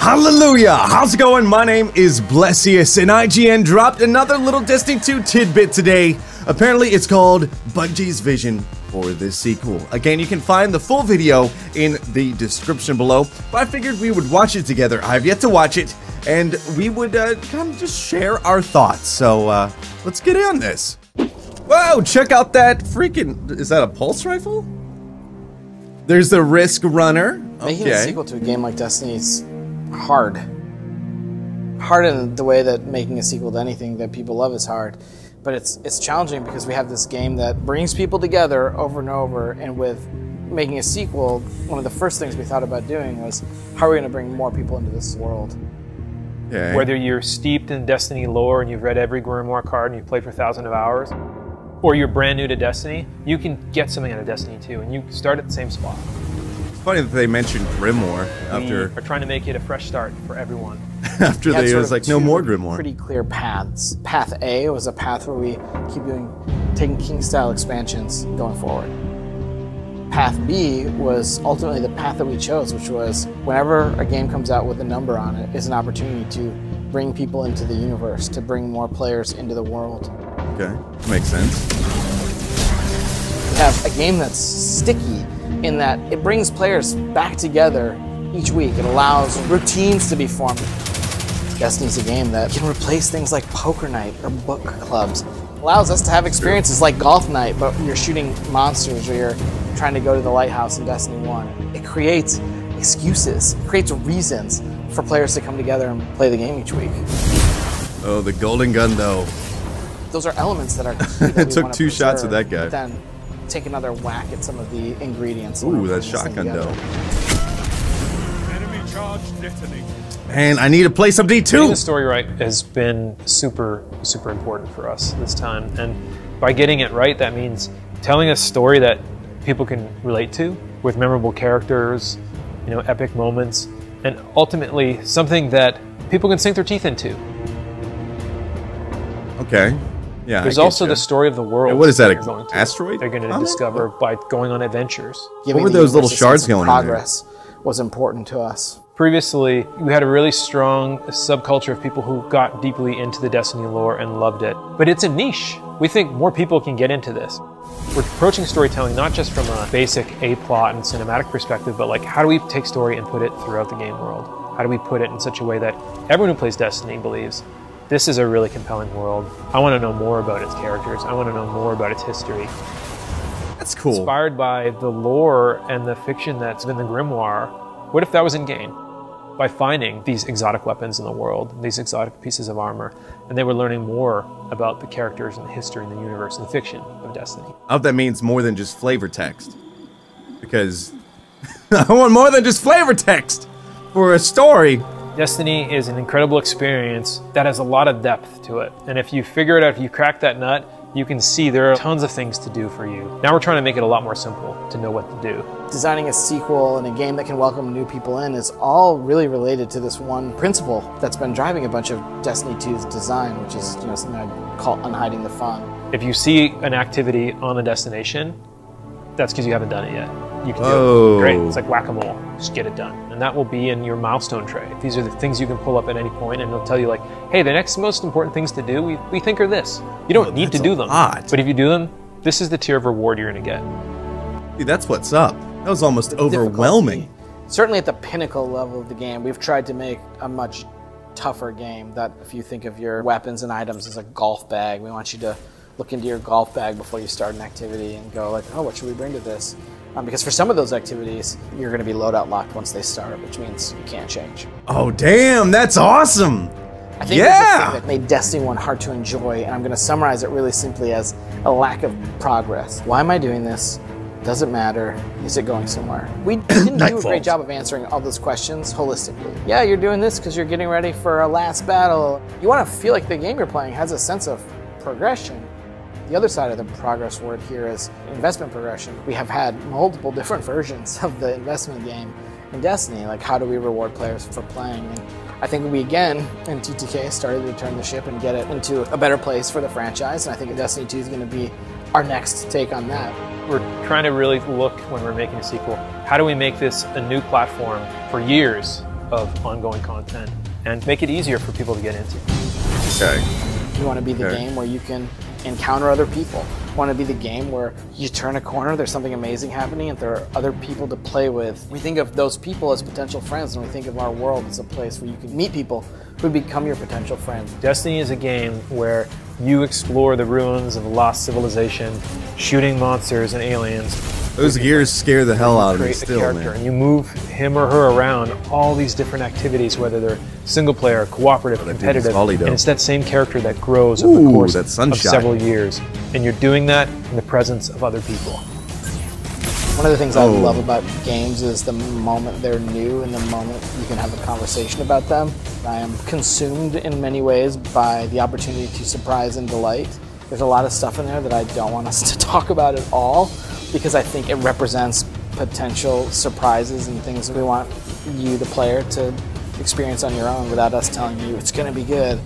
Hallelujah! How's it going? My name is Blessius, and IGN dropped another little Destiny 2 tidbit today. Apparently, it's called Bungie's vision for this sequel. Again, you can find the full video in the description below, but I figured we would watch it together. I've yet to watch it, and we would kind of just share our thoughts. So, let's get in on this. Whoa, check out that freaking... Is that a pulse rifle? There's the Risk Runner. Making a sequel to a game like Destiny is hard. Hard in the way that making a sequel to anything that people love is hard. But it's challenging because we have this game that brings people together over and over, and with making a sequel, one of the first things we thought about doing was, how are we going to bring more people into this world? Okay. Whether you're steeped in Destiny lore and you've read every Grimoire card and you've played for thousands of hours, or you're brand new to Destiny, you can get something out of Destiny 2, and you start at the same spot. It's funny that they mentioned Grimoire after... We are trying to make it a fresh start for everyone. After they was like, no more Grimoire. Pretty clear paths. Path A was a path where we keep taking King-style expansions going forward. Path B was ultimately the path that we chose, which was whenever a game comes out with a number on it, is an opportunity to bring people into the universe, to bring more players into the world. Okay, makes sense. We have a game that's sticky in that it brings players back together each week. It allows routines to be formed. Destiny's a game that can replace things like poker night or book clubs. It allows us to have experiences like golf night, but you're shooting monsters or you're trying to go to the lighthouse in Destiny 1. It creates excuses, it creates reasons for players to come together and play the game each week. Oh, the golden gun though. Those are elements that are key that It took two shots at that guy. Then take another whack at some of the ingredients. Ooh, that shotgun though. Enemy charge detonated. Man, I need to play some D2. Getting the story right has been super important for us this time, and by getting it right, that means telling a story that people can relate to, with memorable characters, you know, epic moments, and ultimately something that people can sink their teeth into. Okay. Yeah. There's also the story of the world. And what is that? An asteroid? They're going to discover by going on adventures. Giving what were those little shards going on there? Progress was important to us. Previously, we had a really strong subculture of people who got deeply into the Destiny lore and loved it. But it's a niche. We think more people can get into this. We're approaching storytelling not just from a basic A-plot and cinematic perspective, but like, how do we take story and put it throughout the game world? How do we put it in such a way that everyone who plays Destiny believes, this is a really compelling world. I want to know more about its characters. I want to know more about its history. That's cool. Inspired by the lore and the fiction that's in the Grimoire, what if that was in game? By finding these exotic weapons in the world, these exotic pieces of armor, and they were learning more about the characters and the history and the universe and the fiction of Destiny. I hope that means more than just flavor text. Because I want more than just flavor text for a story. Destiny is an incredible experience that has a lot of depth to it. And if you figure it out, if you crack that nut, you can see there are tons of things to do for you. Now we're trying to make it a lot more simple to know what to do. Designing a sequel and a game that can welcome new people in is all really related to this one principle that's been driving a bunch of Destiny 2's design, which is, you know, something I call unhiding the fun. If you see an activity on a destination, that's because you haven't done it yet. You can do it. Great. It's like whack-a-mole. Just get it done. And that will be in your milestone tray. These are the things you can pull up at any point, and it'll tell you like, hey, the next most important things to do, we think are this. You don't need to do them. But if you do them, this is the tier of reward you're going to get. Dude, that's what's up. That was almost overwhelming. Certainly at the pinnacle level of the game, we've tried to make a much tougher game that if you think of your weapons and items as a golf bag, we want you to look into your golf bag before you start an activity and go like, oh, what should we bring to this? Because for some of those activities, you're going to be loadout locked once they start, which means you can't change. Oh, damn, that's awesome. I think that's the thing that made Destiny 1 hard to enjoy, and I'm going to summarize it really simply as a lack of progress. Why am I doing this? Does it matter? Is it going somewhere? We didn't do a great job of answering all those questions holistically. Yeah, you're doing this because you're getting ready for a last battle. You want to feel like the game you're playing has a sense of progression. The other side of the progress word here is investment progression. We have had multiple different versions of the investment game in Destiny, like how do we reward players for playing? And I think we again, in TTK, started to turn the ship and get it into a better place for the franchise, and I think Destiny 2 is going to be our next take on that. We're trying to really look, when we're making a sequel, how do we make this a new platform for years of ongoing content and make it easier for people to get into. Okay. You want to be the game where you can encounter other people. You want to be the game where you turn a corner, there's something amazing happening, and there are other people to play with. We think of those people as potential friends, and we think of our world as a place where you can meet people who become your potential friends. Destiny is a game where you explore the ruins of a lost civilization, shooting monsters and aliens. Those gears scare the hell out of me still, man. And you move him or her around all these different activities, whether they're single player, cooperative, competitive, and it's that same character that grows over the course of several years. And you're doing that in the presence of other people. One of the things I love about games is the moment they're new and the moment you can have a conversation about them. I am consumed in many ways by the opportunity to surprise and delight. There's a lot of stuff in there that I don't want us to talk about at all, because I think it represents potential surprises and things we want you, the player, to experience on your own without us telling you it's going to be good.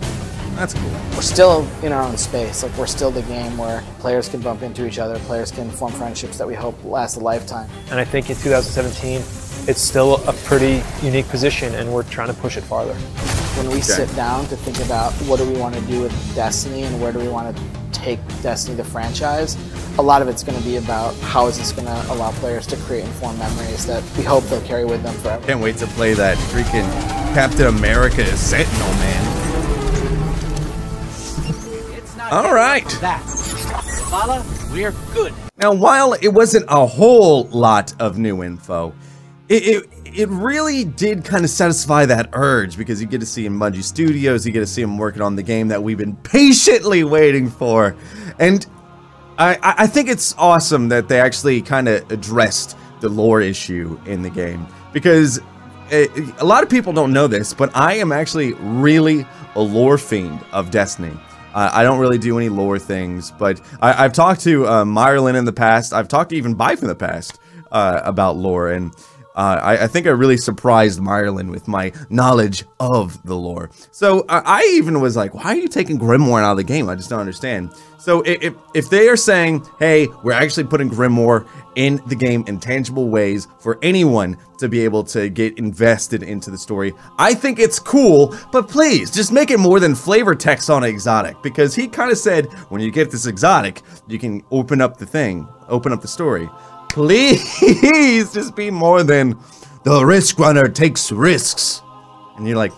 That's cool. We're still in our own space. Like, we're still the game where players can bump into each other, players can form friendships that we hope last a lifetime. And I think in 2017, it's still a pretty unique position, and we're trying to push it farther. When we sit down to think about what do we want to do with Destiny and where do we want to take Destiny the franchise, a lot of it's going to be about how is this going to allow players to create and form memories that we hope they'll carry with them forever. Can't wait to play that freaking Captain America Sentinel, man. All right. We're good. Now, while it wasn't a whole lot of new info, it really did kind of satisfy that urge, because you get to see in Bungie Studios, you get to see them working on the game that we've been patiently waiting for. And I think it's awesome that they actually kind of addressed the lore issue in the game, because a lot of people don't know this, but I am actually really a lore fiend of Destiny. I don't really do any lore things, but I've talked to Myrlin in the past. I've talked to even Bife in the past about lore, and I think I really surprised Myrlin with my knowledge of the lore. So I even was like, why are you taking Grimoire out of the game? I just don't understand. So if they are saying, hey, we're actually putting Grimoire in the game in tangible ways for anyone to be able to get invested into the story, I think it's cool, but please just make it more than flavor text on an exotic, because he kind of said when you get this exotic, you can open up the thing, open up the story. Please just be more than the risk runner takes risks. And you're like,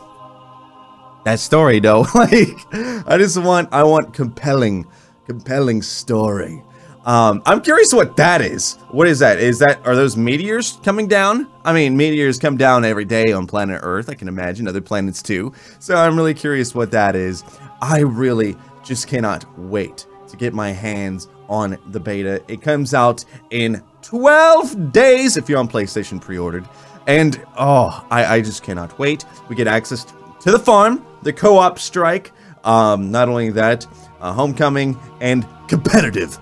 that story though, like, I want compelling story. I'm curious what that is. What is that? Are those meteors coming down? I mean, meteors come down every day on planet Earth. I can imagine other planets too. So I'm really curious what that is. I really just cannot wait to get my hands on the beta. It comes out in 12 days if you're on PlayStation pre-ordered. And oh, I just cannot wait. We get access to the farm, the co-op strike, not only that, homecoming, and competitive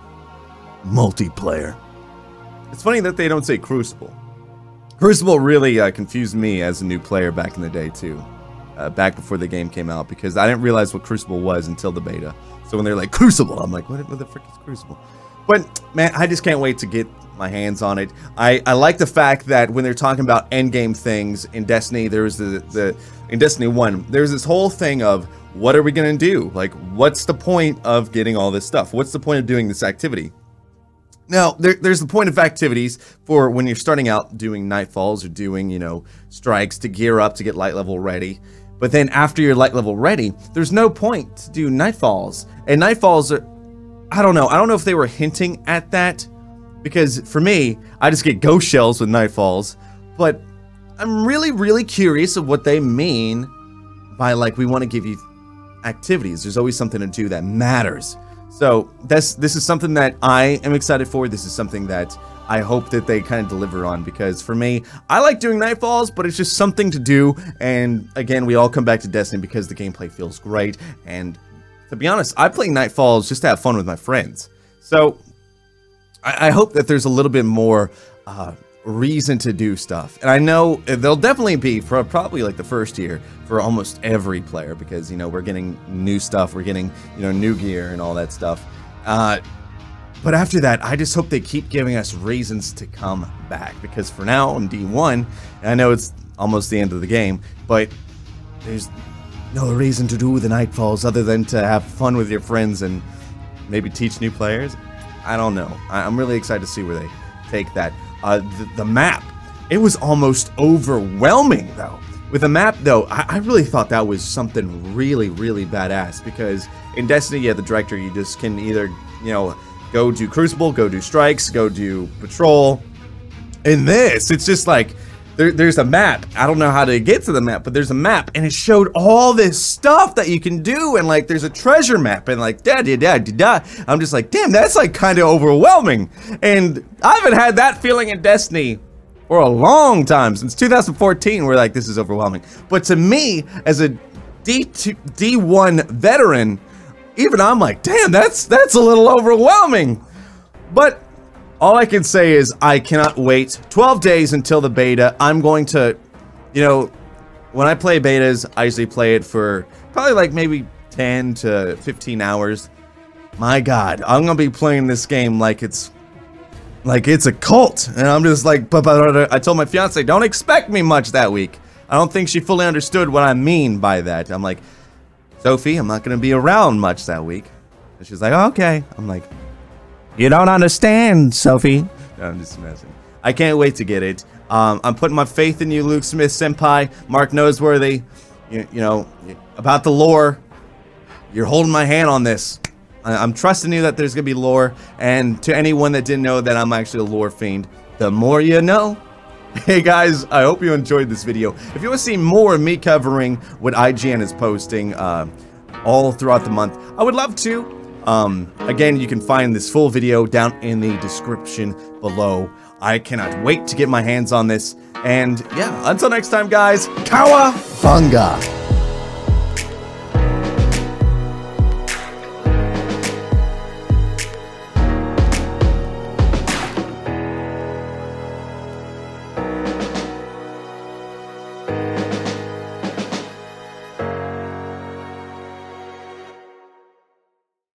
multiplayer. It's funny that they don't say Crucible. Crucible really confused me as a new player back in the day too, back before the game came out, because I didn't realize what Crucible was until the beta. So when they're like Crucible, I'm like, what the frick is Crucible? But man, I just can't wait to get my hands on it. I like the fact that when they're talking about endgame things in Destiny, there was in Destiny 1, there's this whole thing of, what are we gonna do? Like, what's the point of getting all this stuff? What's the point of doing this activity? Now, there's the point of activities for when you're starting out doing Nightfalls or doing, you know, strikes to gear up to get light level ready. But then after you're light level ready, there's no point to do Nightfalls. And Nightfalls are, I don't know if they were hinting at that, because for me, I just get ghost shells with Nightfalls. But I'm really curious of what they mean by, like, we want to give you activities. There's always something to do that matters. So this is something that I am excited for. This is something that I hope that they kind of deliver on, because for me, I like doing Nightfalls, but it's just something to do. And again, we all come back to Destiny because the gameplay feels great. And to be honest, I play Nightfalls just to have fun with my friends. So I hope that there's a little bit more reason to do stuff. And I know there'll definitely be for probably like the first year for almost every player, because, you know, we're getting new stuff, we're getting, you know, new gear and all that stuff. But after that, I just hope they keep giving us reasons to come back, because for now, I'm D1, and I know it's almost the end of the game, but there's no reason to do the Nightfalls other than to have fun with your friends and maybe teach new players. I don't know. I'm really excited to see where they take that. The map, it was almost overwhelming though. With the map though, I really thought that was something really, really badass, because in Destiny, yeah, the director, you just can either, you know, go do Crucible, go do Strikes, go do Patrol. In this, it's just like, there's a map. I don't know how to get to the map, but there's a map, and it showed all this stuff that you can do, and like there's a treasure map, and like da-da-da-da-da. I'm just like, damn, that's like kind of overwhelming. And I haven't had that feeling in Destiny for a long time, since 2014, we're like, this is overwhelming. But to me, as a D1 veteran, even I'm like, damn, that's a little overwhelming. But all I can say is I cannot wait 12 days until the beta. I'm going to, you know, when I play betas, I usually play it for probably like maybe 10 to 15 hours. My God, I'm gonna be playing this game like it's a cult, and I'm just like, I told my fiance, don't expect me much that week. I don't think she fully understood what I mean by that. I'm like, Sophie, I'm not gonna be around much that week. And she's like, oh, okay. I'm like, you don't understand, Sophie. No, I'm just messing. I can't wait to get it. I'm putting my faith in you, Luke Smith Senpai, Mark Noseworthy. You know, about the lore. You're holding my hand on this. I'm trusting you that there's gonna be lore, and to anyone that didn't know that I'm actually a lore fiend, the more you know. Hey guys, I hope you enjoyed this video. If you want to see more of me covering what IGN is posting all throughout the month, I would love to. Again, you can find this full video down in the description below. I cannot wait to get my hands on this, and yeah, until next time guys, Cowabunga!